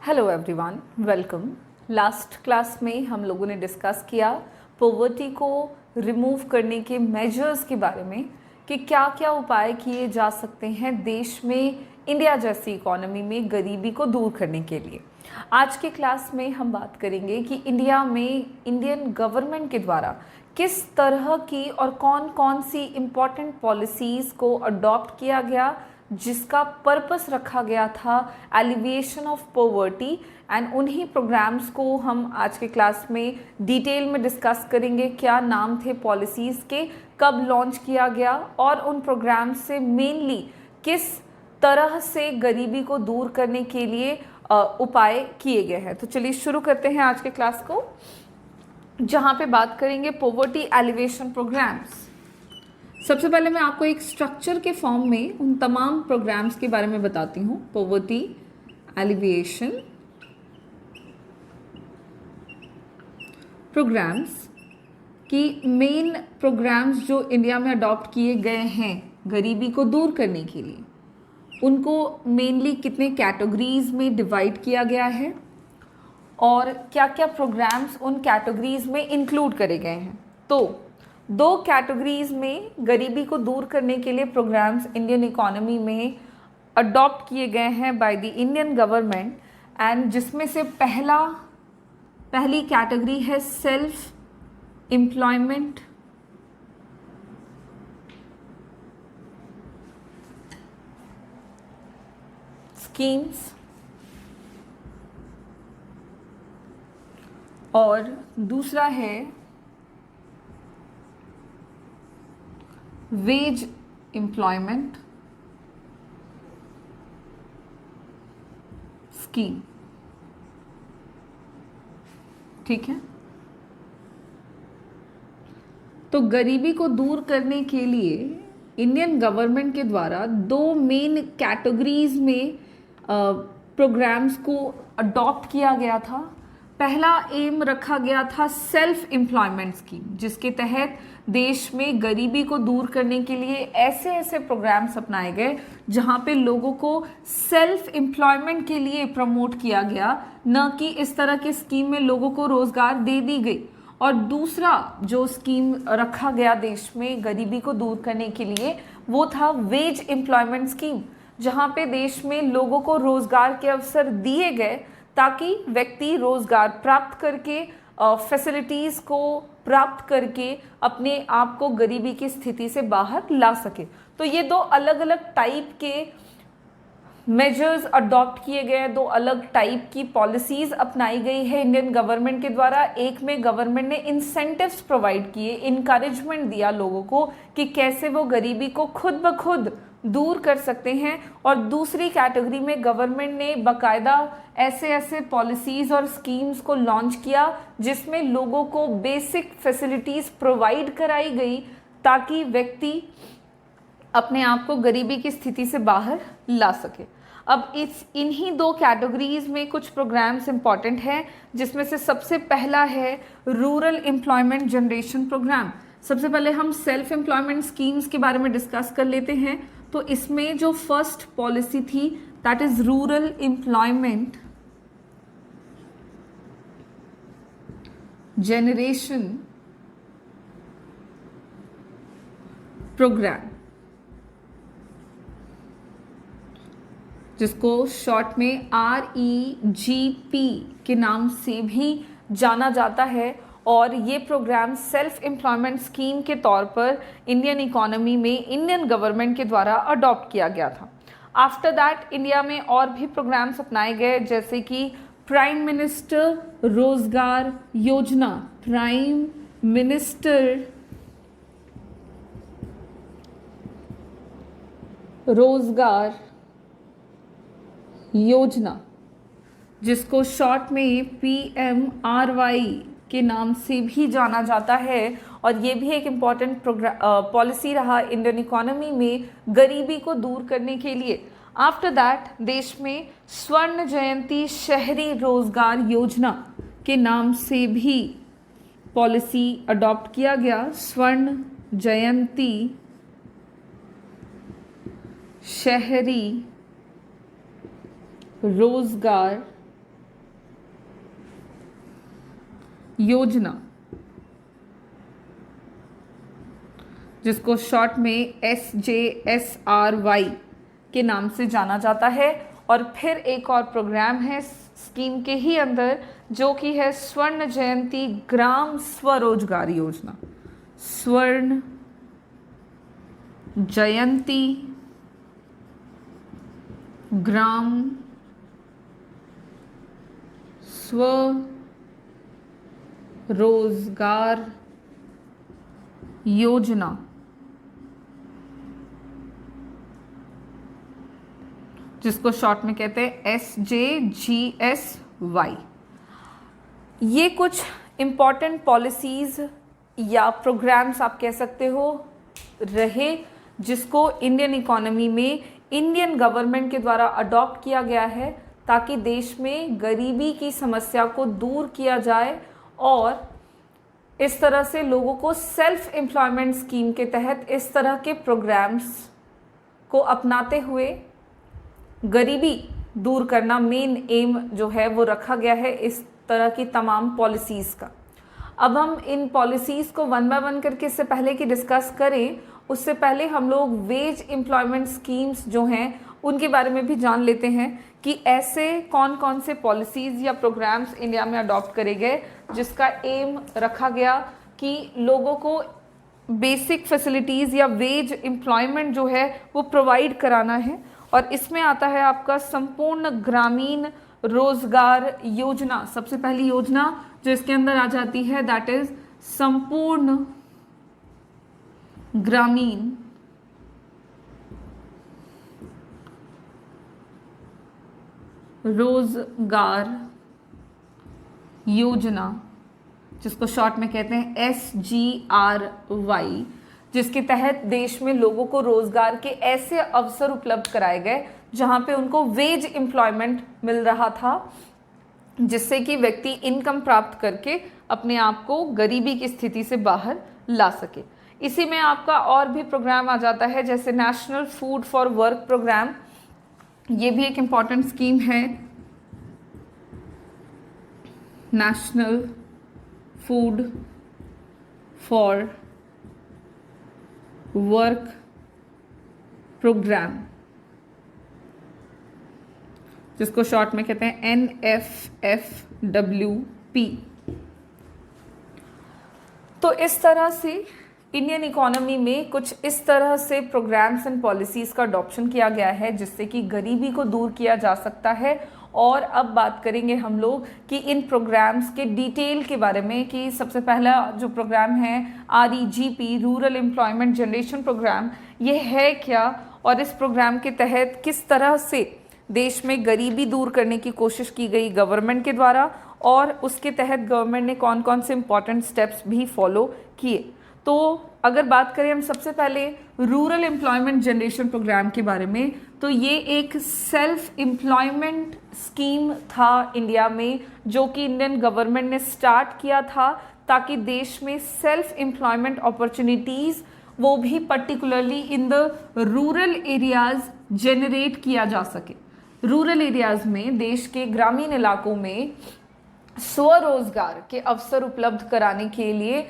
Hello everyone, welcome. Last class में हम लोगों ने डिस्कस किया पॉवर्टी को रिमूव करने के मेजर्स के बारे में कि क्या क्या उपाय किए जा सकते हैं देश में इंडिया जैसी इकोनॉमी में गरीबी को दूर करने के लिए। आज के क्लास में हम बात करेंगे कि इंडिया में इंडियन गवर्नमेंट के द्वारा किस तरह की और कौन कौन सी इम्पॉर्टेंट पॉलिसीज़ को अडॉप्ट किया गया जिसका पर्पस रखा गया था एलिविएशन ऑफ पॉवर्टी। एंड उन्हीं प्रोग्राम्स को हम आज के क्लास में डिटेल में डिस्कस करेंगे। क्या नाम थे पॉलिसीज़ के, कब लॉन्च किया गया और उन प्रोग्राम्स से मेनली किस तरह से गरीबी को दूर करने के लिए उपाय किए गए हैं। तो चलिए शुरू करते हैं आज के क्लास को, जहाँ पे बात करेंगे पॉवर्टी एलिवेशन प्रोग्राम्स। सबसे पहले मैं आपको एक स्ट्रक्चर के फॉर्म में उन तमाम प्रोग्राम्स के बारे में बताती हूँ। पॉवर्टी एलिविएशन प्रोग्राम्स की मेन प्रोग्राम्स जो इंडिया में अडॉप्ट किए गए हैं गरीबी को दूर करने के लिए, उनको मेनली कितने कैटेगरीज में डिवाइड किया गया है और क्या क्या प्रोग्राम्स उन कैटेगरीज में इंक्लूड करे गए हैं। तो दो कैटेगरीज में गरीबी को दूर करने के लिए प्रोग्राम्स इंडियन इकोनॉमी में अडॉप्ट किए गए हैं by the Indian government, and जिसमें से पहली कैटेगरी है सेल्फ एम्प्लॉयमेंट स्कीम्स और दूसरा है वेज एम्प्लॉयमेंट स्कीम। ठीक है, तो गरीबी को दूर करने के लिए इंडियन गवर्नमेंट के द्वारा दो मेन कैटेगरीज में प्रोग्राम्स को अडॉप्ट किया गया था। पहला एम रखा गया था सेल्फ एम्प्लॉयमेंट स्कीम, जिसके तहत देश में गरीबी को दूर करने के लिए ऐसे ऐसे प्रोग्राम्स अपनाए गए जहां पे लोगों को सेल्फ एम्प्लॉयमेंट के लिए प्रमोट किया गया, न कि इस तरह के स्कीम में लोगों को रोजगार दे दी गई। और दूसरा जो स्कीम रखा गया देश में गरीबी को दूर करने के लिए वो था वेज एम्प्लॉयमेंट स्कीम, जहां पे देश में लोगों को रोजगार के अवसर दिए गए ताकि व्यक्ति रोजगार प्राप्त करके फैसिलिटीज़ को प्राप्त करके अपने आप को गरीबी की स्थिति से बाहर ला सके। तो ये दो अलग अलग टाइप के मेजर्स अडॉप्ट किए गए, दो अलग टाइप की पॉलिसीज़ अपनाई गई है इंडियन गवर्नमेंट के द्वारा। एक में गवर्नमेंट ने इंसेंटिव्स प्रोवाइड किए, इनकरेजमेंट दिया लोगों को कि कैसे वो गरीबी को खुद ब खुद दूर कर सकते हैं, और दूसरी कैटेगरी में गवर्नमेंट ने बाकायदा ऐसे ऐसे पॉलिसीज़ और स्कीम्स को लॉन्च किया जिसमें लोगों को बेसिक फैसिलिटीज़ प्रोवाइड कराई गई ताकि व्यक्ति अपने आप को गरीबी की स्थिति से बाहर ला सके। अब इन्हीं दो कैटेगरीज में कुछ प्रोग्राम्स इंपॉर्टेंट हैं, जिसमें से सबसे पहला है रूरल एम्प्लॉयमेंट जनरेशन प्रोग्राम। सबसे पहले हम सेल्फ एम्प्लॉयमेंट स्कीम्स के बारे में डिस्कस कर लेते हैं। तो इसमें जो फर्स्ट पॉलिसी थी that is rural employment generation programme, जिसको शॉर्ट में REGP के नाम से भी जाना जाता है। और ये प्रोग्राम सेल्फ एम्प्लॉयमेंट स्कीम के तौर पर इंडियन इकोनॉमी में इंडियन गवर्नमेंट के द्वारा अडॉप्ट किया गया था। आफ्टर दैट इंडिया में और भी प्रोग्राम्स अपनाए गए, जैसे कि प्राइम मिनिस्टर रोजगार योजना, प्राइम मिनिस्टर रोजगार योजना, जिसको शॉर्ट में PMRY के नाम से भी जाना जाता है। और ये भी एक इम्पॉर्टेंट पॉलिसी रहा इंडियन इकोनॉमी में गरीबी को दूर करने के लिए। आफ्टर दैट देश में स्वर्ण जयंती शहरी रोजगार योजना के नाम से भी पॉलिसी अडॉप्ट किया गया। स्वर्ण जयंती शहरी रोजगार योजना, जिसको शॉर्ट में SJSRY के नाम से जाना जाता है। और फिर एक और प्रोग्राम है स्कीम के ही अंदर, जो कि है स्वर्ण जयंती ग्राम स्वरोजगार योजना। स्वर्ण जयंती ग्राम स्वरोजगार योजना, जिसको शॉर्ट में कहते हैं SJGSY। ये कुछ इम्पॉर्टेंट पॉलिसीज़ या प्रोग्राम्स आप कह सकते हो रहे, जिसको इंडियन इकोनॉमी में इंडियन गवर्नमेंट के द्वारा अडॉप्ट किया गया है, ताकि देश में गरीबी की समस्या को दूर किया जाए और इस तरह से लोगों को सेल्फ एम्प्लॉयमेंट स्कीम के तहत इस तरह के प्रोग्राम्स को अपनाते हुए गरीबी दूर करना मेन एम जो है वो रखा गया है इस तरह की तमाम पॉलिसीज़ का। अब हम इन पॉलिसीज़ को वन बाय वन करके इससे पहले कि डिस्कस करें, उससे पहले हम लोग वेज एम्प्लॉयमेंट स्कीम्स जो हैं उनके बारे में भी जान लेते हैं कि ऐसे कौन कौन से पॉलिसीज़ या प्रोग्राम्स इंडिया में अडॉप्ट करे गए जिसका एम रखा गया कि लोगों को बेसिक फैसिलिटीज़ या वेज एम्प्लॉयमेंट जो है वो प्रोवाइड कराना है। और इसमें आता है आपका संपूर्ण ग्रामीण रोजगार योजना। सबसे पहली योजना जो इसके अंदर आ जाती है दैट इज संपूर्ण ग्रामीण रोजगार योजना, जिसको शॉर्ट में कहते हैं SGRY, जिसके तहत देश में लोगों को रोजगार के ऐसे अवसर उपलब्ध कराए गए जहां पे उनको वेज एम्प्लॉयमेंट मिल रहा था, जिससे कि व्यक्ति इनकम प्राप्त करके अपने आप को गरीबी की स्थिति से बाहर ला सके। इसी में आपका और भी प्रोग्राम आ जाता है, जैसे national food for work programme. ये भी एक इम्पॉर्टेंट स्कीम है, national food for work programme, जिसको शॉर्ट में कहते हैं NFFWP। तो इस तरह से इंडियन इकोनॉमी में कुछ इस तरह से प्रोग्राम्स एंड पॉलिसीज़ का अडॉप्शन किया गया है जिससे कि गरीबी को दूर किया जा सकता है। और अब बात करेंगे हम लोग कि इन प्रोग्राम्स के डिटेल के बारे में, कि सबसे पहला जो प्रोग्राम है REGP, rural employment generation programme, ये है क्या और इस प्रोग्राम के तहत किस तरह से देश में गरीबी दूर करने की कोशिश की गई गवर्नमेंट के द्वारा, और उसके तहत गवर्नमेंट ने कौन कौन से इम्पॉर्टेंट स्टेप्स भी फॉलो किए। तो अगर बात करें हम सबसे पहले रूरल एम्प्लॉयमेंट जनरेशन प्रोग्राम के बारे में, तो ये एक सेल्फ एम्प्लॉयमेंट स्कीम था इंडिया में, जो कि इंडियन गवर्नमेंट ने स्टार्ट किया था ताकि देश में सेल्फ एम्प्लॉयमेंट अपॉर्चुनिटीज़ वो भी particularly in the rural areas generate किया जा सके। रूरल एरियाज में, देश के ग्रामीण इलाकों में स्वरोजगार के अवसर उपलब्ध कराने के लिए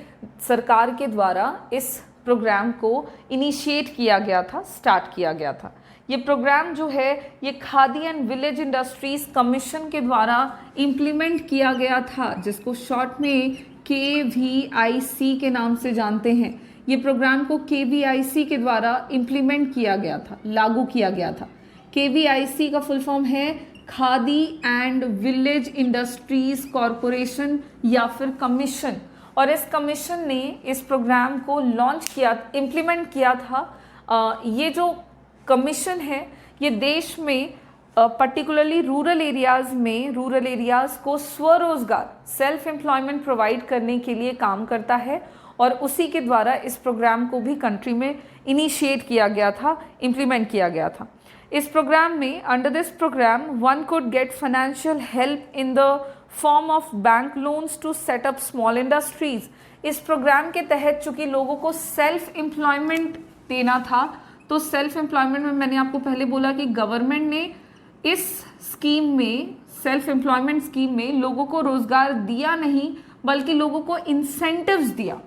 सरकार के द्वारा इस प्रोग्राम को इनिशिएट किया गया था, स्टार्ट किया गया था। ये प्रोग्राम जो है ये khadi and village industries commission के द्वारा इम्प्लीमेंट किया गया था, जिसको शॉर्ट में KVIC के नाम से जानते हैं। ये प्रोग्राम को KVIC के द्वारा इम्प्लीमेंट किया गया था, लागू किया गया था। KVIC का फुल फॉर्म है khadi and village industries corporation या फिर कमीशन। और इस कमीशन ने इस प्रोग्राम को लॉन्च किया, इम्प्लीमेंट किया था। ये जो कमीशन है ये देश में पर्टिकुलरली रूरल एरियाज़ को स्वरोजगार, सेल्फ एम्प्लॉयमेंट प्रोवाइड करने के लिए काम करता है, और उसी के द्वारा इस प्रोग्राम को भी कंट्री में इनिशिएट किया गया था, इम्प्लीमेंट किया गया था। इस प्रोग्राम में, under this programme, one could get financial help in the form of bank loans to set up small industries. इस प्रोग्राम के तहत चूंकि लोगों को सेल्फ एम्प्लॉयमेंट देना था, तो सेल्फ एम्प्लॉयमेंट में मैंने आपको पहले बोला कि गवर्नमेंट ने इस स्कीम में, सेल्फ एम्प्लॉयमेंट स्कीम में लोगों को रोजगार दिया नहीं, बल्कि लोगों को इंसेंटिव्स दिया,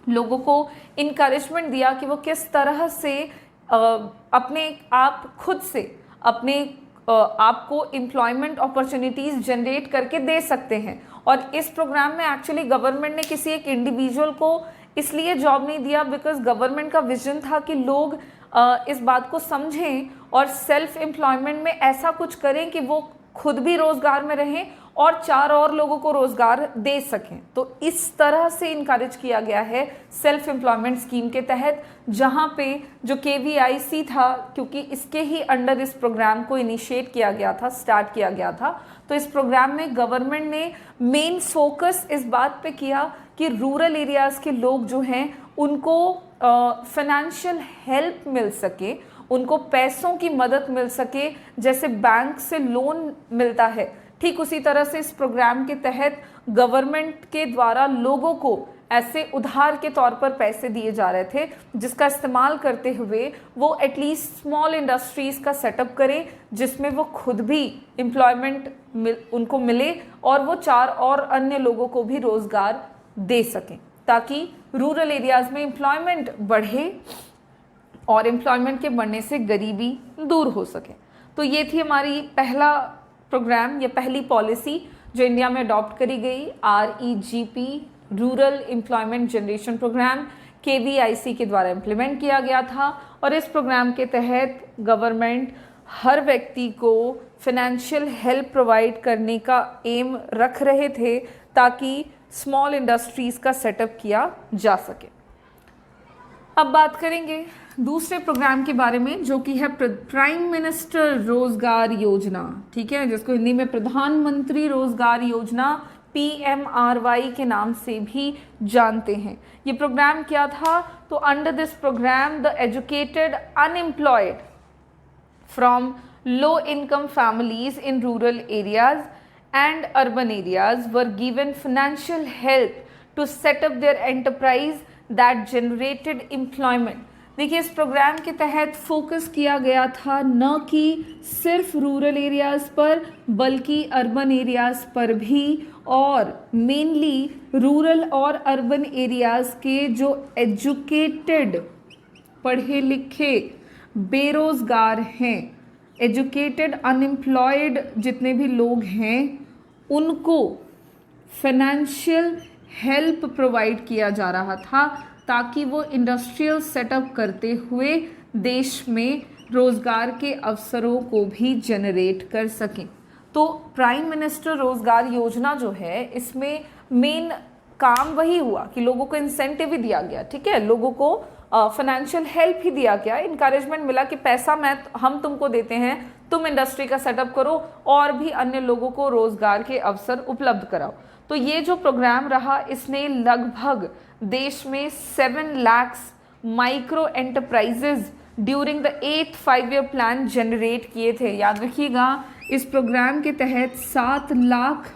लोगों को इनकरेजमेंट दिया कि वो किस तरह से अपने आप खुद से अपने आपको एम्प्लॉयमेंट अपॉर्चुनिटीज़ जनरेट करके दे सकते हैं। और इस प्रोग्राम में एक्चुअली गवर्नमेंट ने किसी एक इंडिविजुअल को इसलिए जॉब नहीं दिया बिकॉज गवर्नमेंट का विजन था कि लोग इस बात को समझें और सेल्फ एम्प्लॉयमेंट में ऐसा कुछ करें कि वो खुद भी रोजगार में रहें और 4 और लोगों को रोजगार दे सकें। तो इस तरह से इनकरेज किया गया है सेल्फ एम्प्लॉयमेंट स्कीम के तहत, जहां पे जो KVIC था, क्योंकि इसके ही अंडर इस प्रोग्राम को इनिशिएट किया गया था, स्टार्ट किया गया था, तो इस प्रोग्राम में गवर्नमेंट ने मेन फोकस इस बात पे किया कि रूरल एरियाज़ के लोग जो हैं उनको फाइनेंशियल हेल्प मिल सके, उनको पैसों की मदद मिल सके, जैसे बैंक से लोन मिलता है ठीक उसी तरह से इस प्रोग्राम के तहत गवर्नमेंट के द्वारा लोगों को ऐसे उधार के तौर पर पैसे दिए जा रहे थे, जिसका इस्तेमाल करते हुए वो एटलीस्ट स्मॉल इंडस्ट्रीज़ का सेटअप करें जिसमें वो खुद भी एम्प्लॉयमेंट उनको मिले और वो 4 और अन्य लोगों को भी रोज़गार दे सकें, ताकि रूरल एरियाज़ में एम्प्लॉयमेंट बढ़े और एम्प्लॉयमेंट के बढ़ने से गरीबी दूर हो सके। तो ये थी हमारी पहला प्रोग्राम या पहली पॉलिसी जो इंडिया में अडॉप्ट करी गई, REGP rural employment generation programme KVIC के द्वारा इम्प्लीमेंट किया गया था। और इस प्रोग्राम के तहत गवर्नमेंट हर व्यक्ति को फाइनेंशियल हेल्प प्रोवाइड करने का एम रख रहे थे ताकि स्मॉल इंडस्ट्रीज़ का सेटअप किया जा सके। अब बात करेंगे दूसरे प्रोग्राम के बारे में जो कि है प्राइम मिनिस्टर रोजगार योजना, ठीक है, जिसको हिंदी में प्रधानमंत्री रोजगार योजना PMRY के नाम से भी जानते हैं। ये प्रोग्राम क्या था? तो under this programme the educated unemployed from low income families in rural areas and urban areas were given financial help to set up their enterprise that generated employment। देखिए, इस प्रोग्राम के तहत फोकस किया गया था न कि सिर्फ रूरल एरियाज़ पर बल्कि अर्बन एरियाज़ पर भी, और मेनली रूरल और अर्बन एरियाज़ के जो एजुकेटेड पढ़े लिखे बेरोज़गार हैं, एजुकेटेड अनएम्प्लॉयड जितने भी लोग हैं, उनको फाइनेंशियल हेल्प प्रोवाइड किया जा रहा था ताकि वो इंडस्ट्रियल सेटअप करते हुए देश में रोज़गार के अवसरों को भी जनरेट कर सकें। तो प्राइम मिनिस्टर रोज़गार योजना जो है, इसमें मेन काम वही हुआ कि लोगों को इंसेंटिव ही दिया गया, ठीक है, लोगों को फाइनेंशियल हेल्प ही दिया गया, इनकरेजमेंट मिला कि पैसा हम तुमको देते हैं, तुम इंडस्ट्री का सेटअप करो और भी अन्य लोगों को रोज़गार के अवसर उपलब्ध कराओ। तो ये जो प्रोग्राम रहा, इसने लगभग देश में 7 lakh micro enterprises during the 8th 5-year plan generate किए थे। याद रखिएगा, इस प्रोग्राम के तहत 7 लाख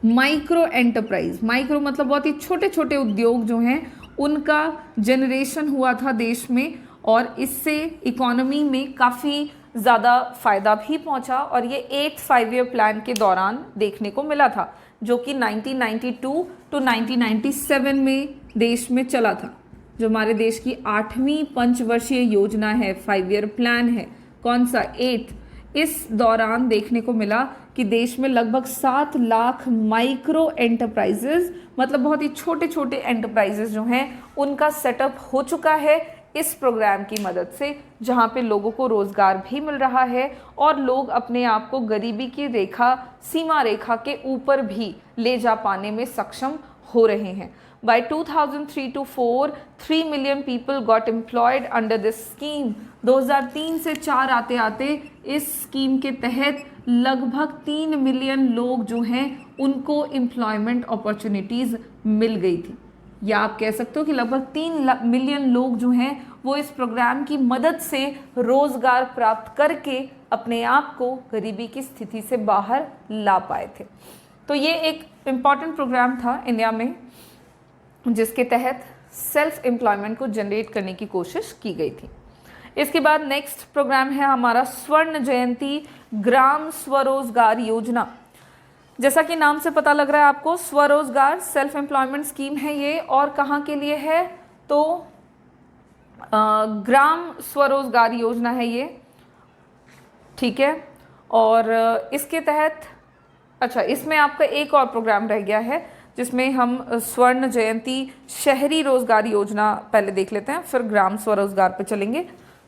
माइक्रो एंटरप्राइज, माइक्रो मतलब बहुत ही छोटे छोटे उद्योग जो हैं, उनका जनरेशन हुआ था देश में, और इससे इकोनॉमी में काफ़ी ज़्यादा फ़ायदा भी पहुंचा। और ये 8th 5-year प्लान के दौरान देखने को मिला था, जो कि 1992 to 1997 में देश में चला था। जो हमारे देश की 8वीं पंचवर्षीय योजना है, 5-year प्लान है, कौन सा 8th, इस दौरान देखने को मिला कि देश में लगभग 7 लाख माइक्रो एंटरप्राइजेज, मतलब बहुत ही छोटे छोटे एंटरप्राइजेज जो हैं, उनका सेटअप हो चुका है इस प्रोग्राम की मदद से, जहां पे लोगों को रोज़गार भी मिल रहा है और लोग अपने आप को गरीबी की रेखा, सीमा रेखा के ऊपर भी ले जा पाने में सक्षम हो रहे हैं। By 2003 to 4, 3 million people got employed under this scheme। 2003 से 4 आते आते इस स्कीम के तहत लगभग 3 मिलियन लोग जो हैं, उनको एम्प्लॉयमेंट अपॉर्चुनिटीज़ मिल गई थी, या आप कह सकते हो कि लगभग 3 मिलियन लोग जो हैं वो इस प्रोग्राम की मदद से रोज़गार प्राप्त करके अपने आप को गरीबी की स्थिति से बाहर ला पाए थे। तो ये एक इम्पॉर्टेंट प्रोग्राम था इंडिया में, जिसके तहत सेल्फ एम्प्लॉयमेंट को जनरेट करने की कोशिश की गई थी। इसके बाद नेक्स्ट प्रोग्राम है हमारा स्वर्ण जयंती ग्राम स्वरोजगार योजना। जैसा कि नाम से पता लग रहा है आपको, स्वरोजगार सेल्फ एम्प्लॉयमेंट स्कीम है ये, और कहाँ के लिए है, तो ग्राम स्वरोजगार योजना है ये, ठीक है। और इसके तहत, अच्छा, इसमें आपका एक और प्रोग्राम रह गया है जिसमें हम स्वर्ण जयंती शहरी रोजगार योजना पहले देख लेते हैं, फिर ग्राम स्वरोजगार पे चलेंगे।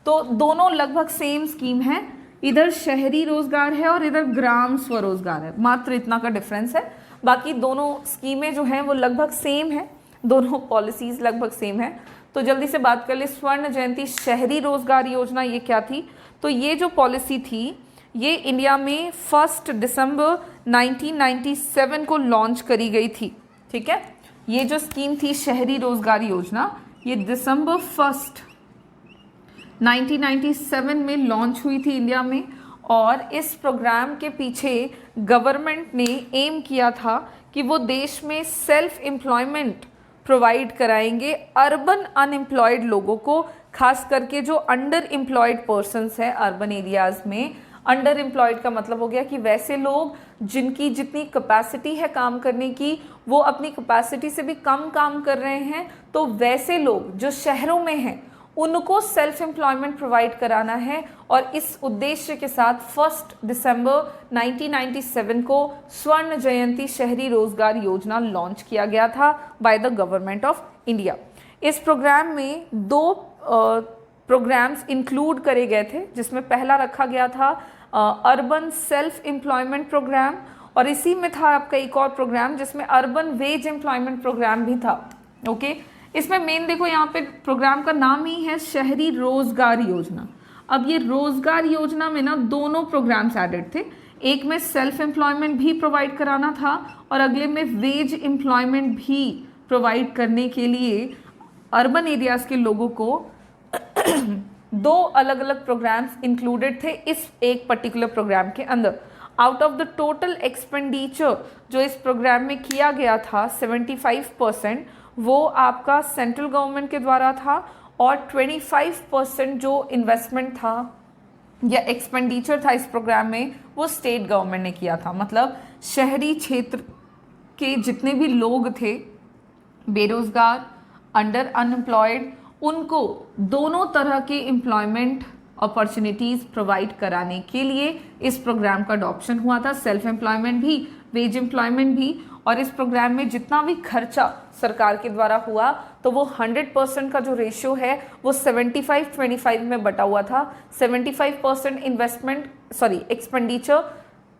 तो दोनों लगभग सेम स्कीम है, इधर शहरी रोजगार है और इधर ग्राम स्वरोजगार है, मात्र इतना का डिफरेंस है। बाकी दोनों स्कीमें जो हैं वो लगभग सेम है, दोनों पॉलिसीज लगभग सेम है। तो जल्दी से बात कर ले, स्वर्ण जयंती शहरी रोजगार योजना ये क्या थी, तो ये जो पॉलिसी थी ये इंडिया में 1 दिसंबर 1997 को लॉन्च करी गई थी, ठीक है। ये जो स्कीम थी शहरी रोजगार योजना, ये दिसंबर 1 1997 में लॉन्च हुई थी इंडिया में। और इस प्रोग्राम के पीछे गवर्नमेंट ने एम किया था कि वो देश में सेल्फ एम्प्लॉयमेंट प्रोवाइड कराएंगे अर्बन अनएम्प्लॉयड लोगों को, खास करके जो अंडर एम्प्लॉयड पर्सनस है अर्बन एरियाज में। अंडर एम्प्लॉयड का मतलब हो गया कि वैसे लोग जिनकी जितनी कैपेसिटी है काम करने की, वो अपनी कैपेसिटी से भी कम काम कर रहे हैं, तो वैसे लोग जो शहरों में हैं उनको सेल्फ एम्प्लॉयमेंट प्रोवाइड कराना है। और इस उद्देश्य के साथ 1 दिसंबर 1997 को स्वर्ण जयंती शहरी रोजगार योजना लॉन्च किया गया था by the government of India. इस प्रोग्राम में दो प्रोग्राम्स इंक्लूड करे गए थे, जिसमें पहला रखा गया था अर्बन सेल्फ एम्प्लॉयमेंट प्रोग्राम, और इसी में था आपका एक और प्रोग्राम जिसमें अर्बन वेज एम्प्लॉयमेंट प्रोग्राम भी था, ओके। इसमें मेन देखो यहाँ पे प्रोग्राम का नाम ही है शहरी रोजगार योजना। अब ये रोजगार योजना में ना दोनों प्रोग्राम्स एडेड थे, एक में सेल्फ एम्प्लॉयमेंट भी प्रोवाइड कराना था और अगले में वेज एम्प्लॉयमेंट भी प्रोवाइड करने के लिए अर्बन एरियाज के लोगों को दो अलग अलग प्रोग्राम्स इंक्लूडेड थे इस एक पर्टिकुलर प्रोग्राम के अंदर। Out of the total expenditure जो इस प्रोग्राम में किया गया था 75% वो आपका सेंट्रल गवर्नमेंट के द्वारा था, और 25% जो इन्वेस्टमेंट था या एक्सपेंडिचर था इस प्रोग्राम में वो स्टेट गवर्नमेंट ने किया था। मतलब शहरी क्षेत्र के जितने भी लोग थे बेरोजगार, अंडर अनएम्प्लॉयड, उनको दोनों तरह के एम्प्लॉयमेंट अपॉर्चुनिटीज़ प्रोवाइड कराने के लिए इस प्रोग्राम का अडॉप्शन हुआ था, सेल्फ एम्प्लॉयमेंट भी, वेज एम्प्लॉयमेंट भी। और इस प्रोग्राम में जितना भी खर्चा सरकार के द्वारा हुआ तो वो 100% का जो रेशियो है वो 75-25 में बटा हुआ था। 75% एक्सपेंडिचर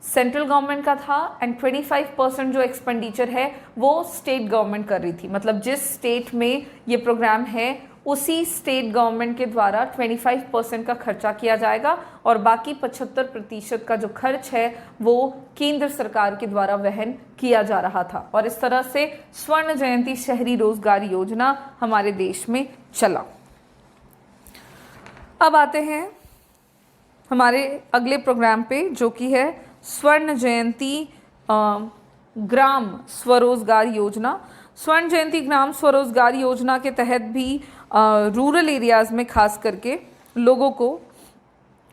सेंट्रल गवर्नमेंट का था एंड 25% जो एक्सपेंडिचर है वो स्टेट गवर्नमेंट कर रही थी। मतलब जिस स्टेट में ये प्रोग्राम है उसी स्टेट गवर्नमेंट के द्वारा 25% का खर्चा किया जाएगा और बाकी 75% का जो खर्च है वो केंद्र सरकार के द्वारा वहन किया जा रहा था। और इस तरह से स्वर्ण जयंती शहरी रोजगार योजना हमारे देश में चला। अब आते हैं हमारे अगले प्रोग्राम पे जो कि है स्वर्ण जयंती ग्राम स्वरोजगार योजना। स्वर्ण जयंती ग्राम स्वरोजगार योजना के तहत भी रूरल एरियाज़ में खास करके लोगों को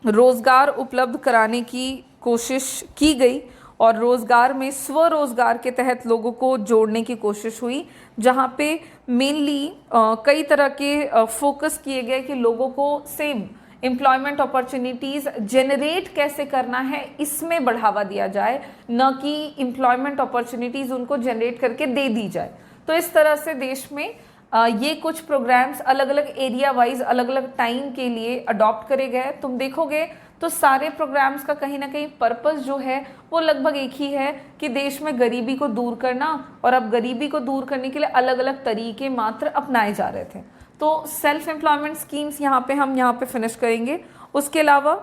रोज़गार उपलब्ध कराने की कोशिश की गई और रोज़गार में स्वरोज़गार के तहत लोगों को जोड़ने की कोशिश हुई, जहाँ पे मेनली कई तरह के फोकस किए गए कि लोगों को सेम एम्प्लॉयमेंट अपॉर्चुनिटीज़ जनरेट कैसे करना है इसमें बढ़ावा दिया जाए, न कि एम्प्लॉयमेंट अपॉर्चुनिटीज़ उनको जनरेट करके दे दी जाए। तो इस तरह से देश में ये कुछ प्रोग्राम्स अलग अलग एरिया वाइज अलग अलग टाइम के लिए अडॉप्ट करे गए। तुम देखोगे तो सारे प्रोग्राम्स का कहीं ना कहीं पर्पस जो है वो लगभग एक ही है कि देश में गरीबी को दूर करना, और अब गरीबी को दूर करने के लिए अलग अलग तरीके मात्र अपनाए जा रहे थे। तो सेल्फ एम्प्लॉयमेंट स्कीम्स यहाँ पे फिनिश करेंगे। उसके अलावा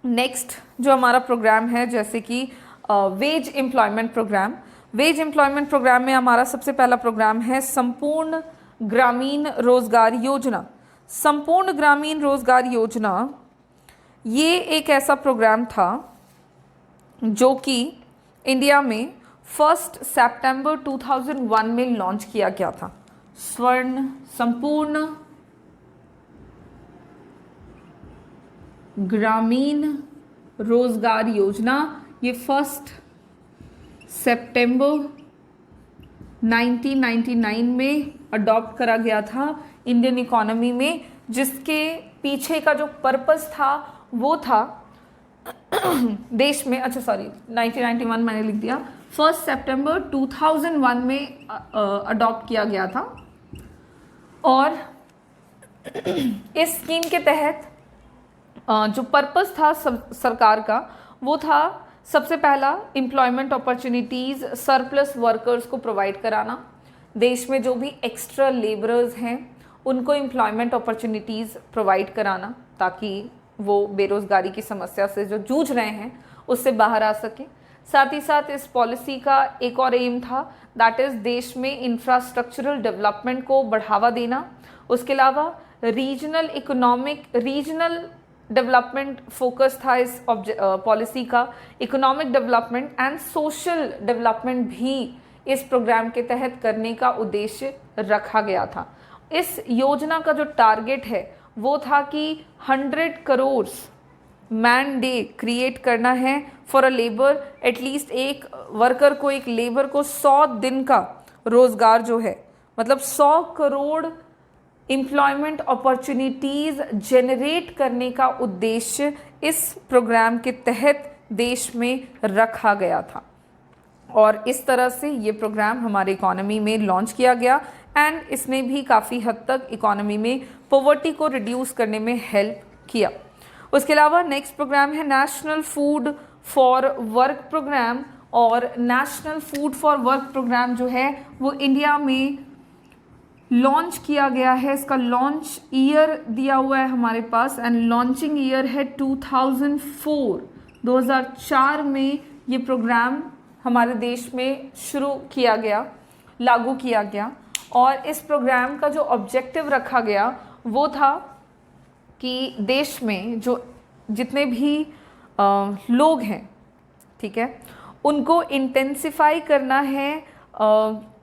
नेक्स्ट जो हमारा प्रोग्राम है जैसे कि wage employment programme. Wage employment programme में हमारा सबसे पहला प्रोग्राम है संपूर्ण ग्रामीण रोजगार योजना। संपूर्ण ग्रामीण रोजगार योजना ये एक ऐसा प्रोग्राम था जो कि इंडिया में 1 सितंबर 2001 में लॉन्च किया गया था। संपूर्ण ग्रामीण रोजगार योजना ये 1 सितंबर 1999 में अडॉप्ट करा गया था इंडियन इकोनॉमी में, जिसके पीछे का जो पर्पस था वो था देश में, अच्छा सॉरी 1991 मैंने लिख दिया, 1 सितंबर 2001 में अडॉप्ट किया गया था। और इस स्कीम के तहत जो पर्पस था सरकार का वो था सबसे पहला एम्प्लॉयमेंट अपॉर्चुनिटीज़ सरप्लस वर्कर्स को प्रोवाइड कराना। देश में जो भी एक्स्ट्रा लेबरर्स हैं उनको एम्प्लॉयमेंट अपॉर्चुनिटीज़ प्रोवाइड कराना ताकि वो बेरोज़गारी की समस्या से जो जूझ रहे हैं उससे बाहर आ सकें। साथ ही साथ इस पॉलिसी का एक और एम था, दैट इज़ देश में इंफ्रास्ट्रक्चरल डेवलपमेंट को बढ़ावा देना। उसके अलावा रीजनल डेवलपमेंट फोकस था इस पॉलिसी का। Economic development and social development भी इस प्रोग्राम के तहत करने का उद्देश्य रखा गया था। इस योजना का जो टारगेट है वो था कि 100 करोड़ मैन डे क्रिएट करना है फॉर अ लेबर, एटलीस्ट एक वर्कर को, एक लेबर को 100 दिन का रोजगार जो है, मतलब 100 करोड़ एम्प्लॉयमेंट अपॉर्चुनिटीज़ जनरेट करने का उद्देश्य इस प्रोग्राम के तहत देश में रखा गया था। और इस तरह से ये प्रोग्राम हमारे इकोनॉमी में लॉन्च किया गया एंड इसने भी काफ़ी हद तक इकोनॉमी में पॉवर्टी को रिड्यूस करने में हेल्प किया। उसके अलावा नेक्स्ट प्रोग्राम है national food for work programme. और national food for work programme जो है वो इंडिया में लॉन्च किया गया है। इसका लॉन्च ईयर दिया हुआ है हमारे पास एंड लॉन्चिंग ईयर है 2004 में ये प्रोग्राम हमारे देश में शुरू किया गया, लागू किया गया। और इस प्रोग्राम का जो ऑब्जेक्टिव रखा गया वो था कि देश में जो जितने भी लोग हैं, ठीक है, उनको इंटेंसिफाई करना है,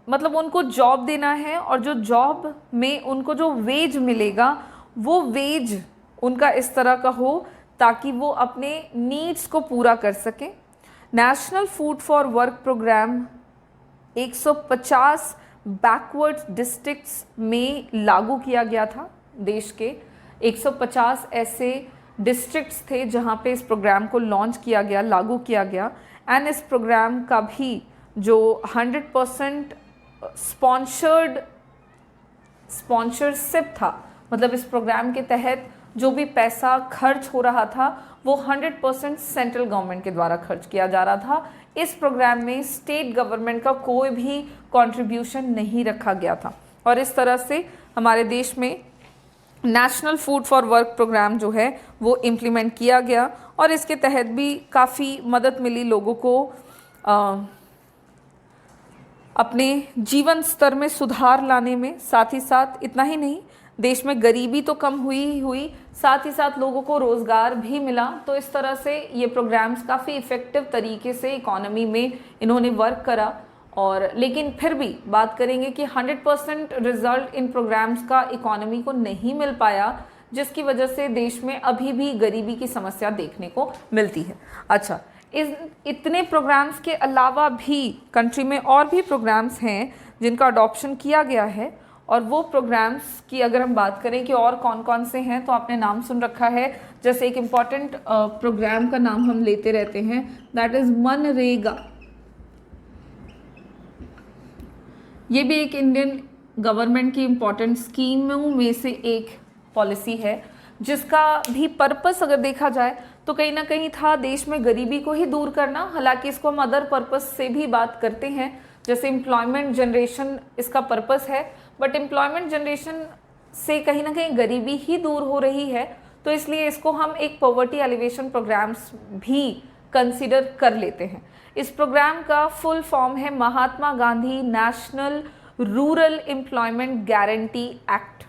मतलब उनको जॉब देना है और जो जॉब में उनको जो वेज मिलेगा वो वेज उनका इस तरह का हो ताकि वो अपने नीड्स को पूरा कर सकें। National food for work programme 150 backward districts में लागू किया गया था। देश के 150 ऐसे डिस्ट्रिक्ट्स थे जहां पे इस प्रोग्राम को लॉन्च किया गया, लागू किया गया। एंड इस प्रोग्राम का भी जो 100% स्पॉन्सरशिप था, मतलब इस प्रोग्राम के तहत जो भी पैसा खर्च हो रहा था वो 100% सेंट्रल गवर्नमेंट के द्वारा खर्च किया जा रहा था। इस प्रोग्राम में स्टेट गवर्नमेंट का कोई भी कंट्रीब्यूशन नहीं रखा गया था। और इस तरह से हमारे देश में national food for work programme जो है वो इम्प्लीमेंट किया गया और इसके तहत भी काफ़ी मदद मिली लोगों को अपने जीवन स्तर में सुधार लाने में। साथ ही साथ इतना ही नहीं, देश में गरीबी तो कम हुई, साथ ही साथ लोगों को रोज़गार भी मिला। तो इस तरह से ये प्रोग्राम्स काफ़ी इफ़ेक्टिव तरीके से इकोनॉमी में इन्होंने वर्क करा। और लेकिन फिर भी बात करेंगे कि 100% रिजल्ट इन प्रोग्राम्स का इकोनॉमी को नहीं मिल पाया, जिसकी वजह से देश में अभी भी गरीबी की समस्या देखने को मिलती है। अच्छा, इतने प्रोग्राम्स के अलावा भी कंट्री में और भी प्रोग्राम्स हैं जिनका अडॉप्शन किया गया है। और वो प्रोग्राम्स की अगर हम बात करें कि और कौन कौन से हैं, तो आपने नाम सुन रखा है। जैसे एक इम्पॉर्टेंट प्रोग्राम का नाम हम लेते रहते हैं, दैट इज़ मनरेगा। ये भी एक इंडियन गवर्नमेंट की इम्पॉर्टेंट स्कीमों में से एक पॉलिसी है, जिसका भी पर्पस अगर देखा जाए तो कहीं ना कहीं था देश में गरीबी को ही दूर करना। हालांकि इसको हम अदर पर्पस से भी बात करते हैं, जैसे एम्प्लॉयमेंट जनरेशन इसका पर्पस है, बट एम्प्लॉयमेंट जनरेशन से कहीं ना कहीं गरीबी ही दूर हो रही है, तो इसलिए इसको हम एक पॉवर्टी एलिवेशन प्रोग्राम्स भी कंसिडर कर लेते हैं। इस प्रोग्राम का फुल फॉर्म है Mahatma Gandhi national rural employment guarantee act,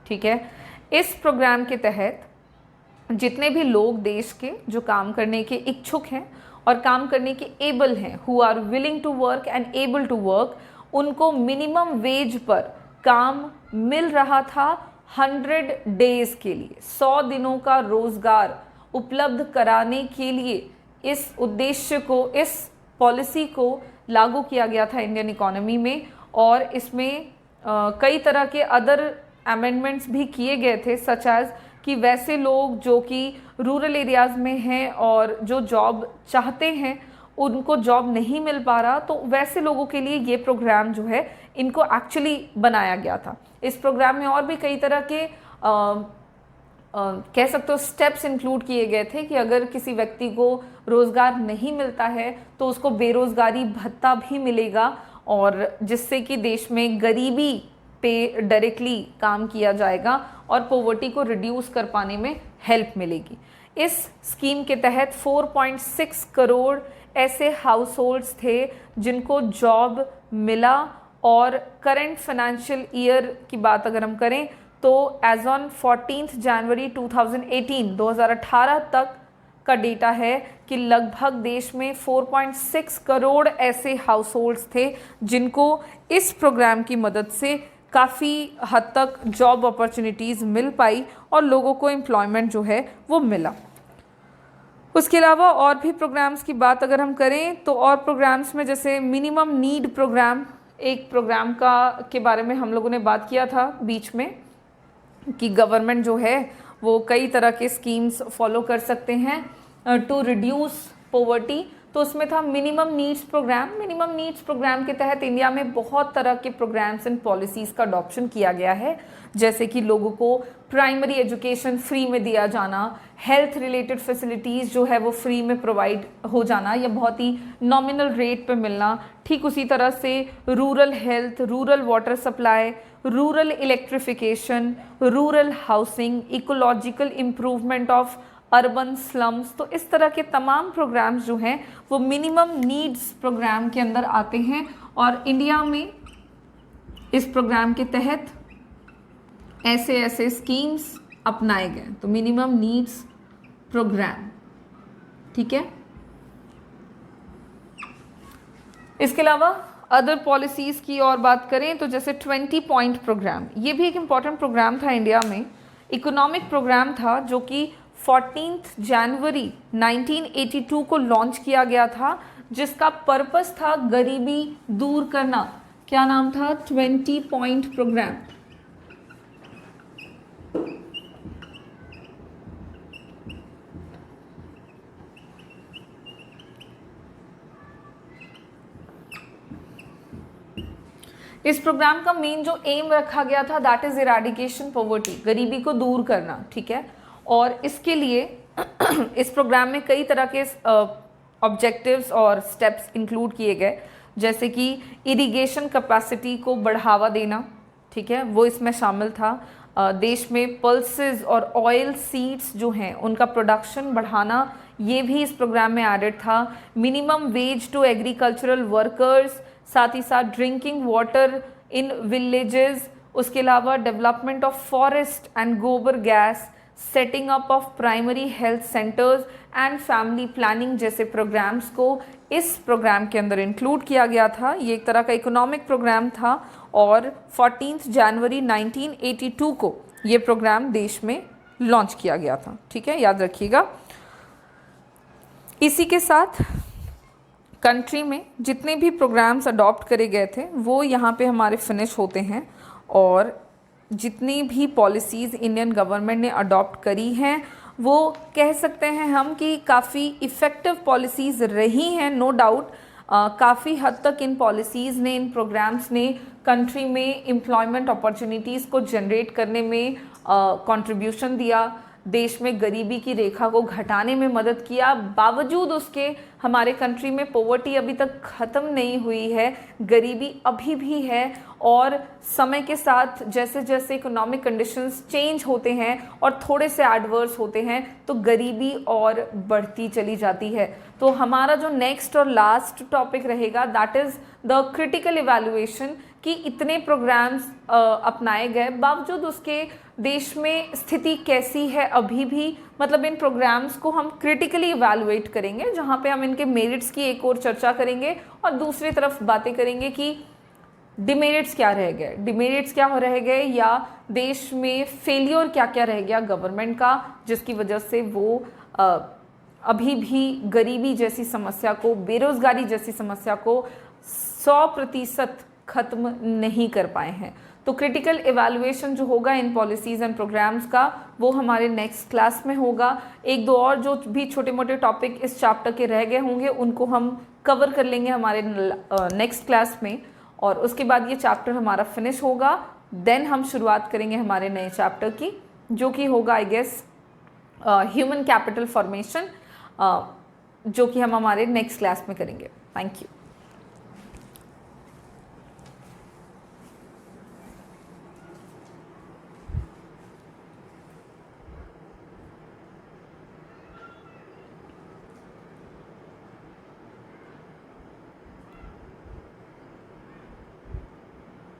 ठीक है। इस प्रोग्राम के तहत जितने भी लोग देश के जो काम करने के इच्छुक हैं और काम करने के एबल हैं, who are willing to work and able to work, उनको मिनिमम वेज पर काम मिल रहा था 100 डेज के लिए। 100 दिनों का रोजगार उपलब्ध कराने के लिए इस उद्देश्य को, इस पॉलिसी को लागू किया गया था इंडियन इकोनॉमी में, और इसमें कई तरह के अदर अमेंडमेंट्स भी किए गए थे, सच एज कि वैसे लोग जो कि रूरल एरियाज़ में हैं और जो जॉब चाहते हैं उनको जॉब नहीं मिल पा रहा, तो वैसे लोगों के लिए ये प्रोग्राम जो है इनको एक्चुअली बनाया गया था। इस प्रोग्राम में और भी कई तरह के कह सकते हो स्टेप्स इंक्लूड किए गए थे कि अगर किसी व्यक्ति को रोज़गार नहीं मिलता है तो उसको बेरोज़गारी भत्ता भी मिलेगा, और जिससे कि देश में गरीबी पे डायरेक्टली काम किया जाएगा और पॉवर्टी को रिड्यूस कर पाने में हेल्प मिलेगी। इस स्कीम के तहत 4.6 करोड़ ऐसे हाउस होल्ड्स थे जिनको जॉब मिला, और करंट फाइनेंशियल ईयर की बात अगर हम करें तो एज ऑन 14 जनवरी 2018 तक का डेटा है कि लगभग देश में 4.6 करोड़ ऐसे हाउस होल्ड्स थे जिनको इस प्रोग्राम की मदद से काफ़ी हद तक जॉब अपॉर्चुनिटीज़ मिल पाई और लोगों को एम्प्लॉयमेंट जो है वो मिला। उसके अलावा और भी प्रोग्राम्स की बात अगर हम करें तो और प्रोग्राम्स में जैसे मिनिमम नीड प्रोग्राम, एक प्रोग्राम के बारे में हम लोगों ने बात किया था बीच में कि गवर्नमेंट जो है वो कई तरह के स्कीम्स फॉलो कर सकते हैं टू रिड्यूस पॉवर्टी, तो उसमें था minimum needs programme. Minimum needs programme के तहत इंडिया में बहुत तरह के प्रोग्राम्स एंड पॉलिसीज़ का अडॉप्शन किया गया है, जैसे कि लोगों को प्राइमरी एजुकेशन फ्री में दिया जाना, हेल्थ रिलेटेड फैसिलिटीज़ जो है वो फ्री में प्रोवाइड हो जाना या बहुत ही नॉमिनल रेट पे मिलना, ठीक उसी तरह से rural health, rural water supply, rural electrification, rural housing, ecological improvement of urban slums. तो इस तरह के तमाम प्रोग्राम्स जो हैं वो मिनिमम नीड्स प्रोग्राम के अंदर आते हैं, और इंडिया में इस प्रोग्राम के तहत ऐसे ऐसे स्कीम्स अपनाए गए। तो मिनिमम नीड्स प्रोग्राम, ठीक है। इसके अलावा अदर पॉलिसीज़ की और बात करें तो जैसे 20 पॉइंट प्रोग्राम, ये भी एक इम्पॉर्टेंट प्रोग्राम था इंडिया में, इकोनॉमिक प्रोग्राम था जो कि 14 जनवरी 1982 को लॉन्च किया गया था, जिसका पर्पस था गरीबी दूर करना। क्या नाम था? 20 पॉइंट प्रोग्राम। इस प्रोग्राम का मेन जो एम रखा गया था दैट इज इरेडिकेशन पॉवर्टी, गरीबी को दूर करना, ठीक है। और इसके लिए इस प्रोग्राम में कई तरह के ऑब्जेक्टिव्स और स्टेप्स इंक्लूड किए गए, जैसे कि इरिगेशन कैपेसिटी को बढ़ावा देना, ठीक है, वो इसमें शामिल था। देश में पल्सेस और ऑयल सीड्स जो हैं उनका प्रोडक्शन बढ़ाना, ये भी इस प्रोग्राम में एडेड था। Minimum wage to agricultural workers, साथ ही साथ ड्रिंकिंग वाटर इन विलेजेस, उसके अलावा डेवलपमेंट ऑफ फॉरेस्ट एंड गोबर gas, setting up of primary health centres and family planning जैसे प्रोग्राम्स को इस प्रोग्राम के अंदर इंक्लूड किया गया था। ये एक तरह का इकोनॉमिक प्रोग्राम था और 14 जनवरी 1982 को ये प्रोग्राम देश में लॉन्च किया गया था, ठीक है, याद रखिएगा। इसी के साथ कंट्री में जितने भी प्रोग्राम्स अडॉप्ट करे गए थे वो यहाँ पे हमारे फिनिश होते हैं, और जितनी भी पॉलिसीज़ इंडियन गवर्नमेंट ने अडॉप्ट करी हैं वो कह सकते हैं हम कि काफ़ी इफ़ेक्टिव पॉलिसीज़ रही हैं, नो डाउट। काफ़ी हद तक इन पॉलिसीज़ ने, इन प्रोग्राम्स ने कंट्री में एम्प्लॉयमेंट अपॉर्चुनिटीज़ को जनरेट करने में कंट्रीब्यूशन दिया, देश में गरीबी की रेखा को घटाने में मदद किया। बावजूद उसके हमारे कंट्री में पॉवर्टी अभी तक ख़त्म नहीं हुई है, गरीबी अभी भी है, और समय के साथ जैसे जैसे इकोनॉमिक कंडीशंस चेंज होते हैं और थोड़े से एडवर्स होते हैं तो गरीबी और बढ़ती चली जाती है। तो हमारा जो नेक्स्ट और लास्ट टॉपिक रहेगा that is the critical evaluation, कि इतने प्रोग्राम्स अपनाए गए बावजूद उसके देश में स्थिति कैसी है अभी भी, मतलब इन प्रोग्राम्स को हम क्रिटिकली इवैल्यूएट करेंगे, जहाँ पे हम इनके मेरिट्स की एक और चर्चा करेंगे और दूसरी तरफ बातें करेंगे कि डिमेरिट्स क्या रह गए, डिमेरिट्स क्या रह गए, या देश में फेलियर क्या क्या रह गया गवर्नमेंट का, जिसकी वजह से वो अभी भी गरीबी जैसी समस्या को, बेरोजगारी जैसी समस्या को 100% खत्म नहीं कर पाए हैं। तो क्रिटिकल इवैल्यूएशन जो होगा इन पॉलिसीज़ एंड प्रोग्राम्स का, वो हमारे नेक्स्ट क्लास में होगा। एक दो और जो भी छोटे मोटे टॉपिक इस चैप्टर के रह गए होंगे उनको हम कवर कर लेंगे हमारे नेक्स्ट क्लास में, और उसके बाद ये चैप्टर हमारा फिनिश होगा। देन हम शुरुआत करेंगे हमारे नए चैप्टर की, जो कि होगा I guess human capital formation, जो कि हम हमारे नेक्स्ट क्लास में करेंगे। Thank you.